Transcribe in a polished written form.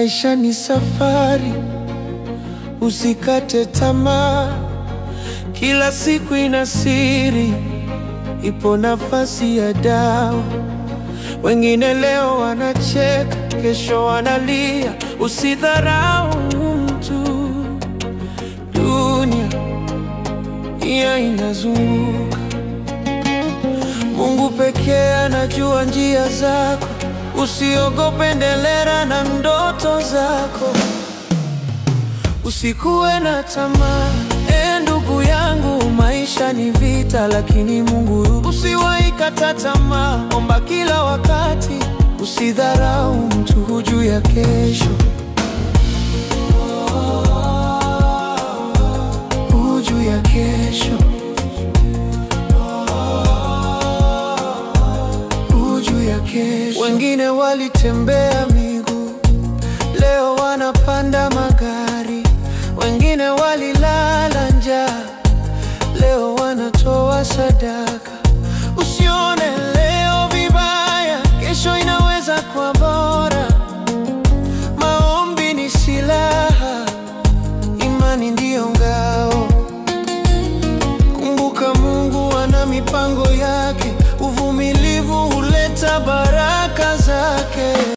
Maisha ni safari, usikate tamaa. Kila siku ina siri, ipo nafasi ya dawa. Wengine leo wanacheka, kesho wanalia. Usidharau mtu, dunia inazunguka. Mungu pekee anajua njia zako. Usiogope, endelea na ndoto zako. Usikuwe na tamaa, ndugu yangu. Maisha ni vita, lakini Mungu. Usiwahi kata tamaa, omba kila wakati. Usidharau mtu, hujui ya kesho. Hujui ya kesho. Wengine walitembea miguu, leo wanapanda magari. Wengine walilala njaa, leo wanatoa sadaka. Usione leo vibaya, kesho inaweza kuwa bora. Maombi ni silaha, imani ndiyo ngao. Kumbuka Mungu ana mipango yake, uvumilivu huleta baraka zake.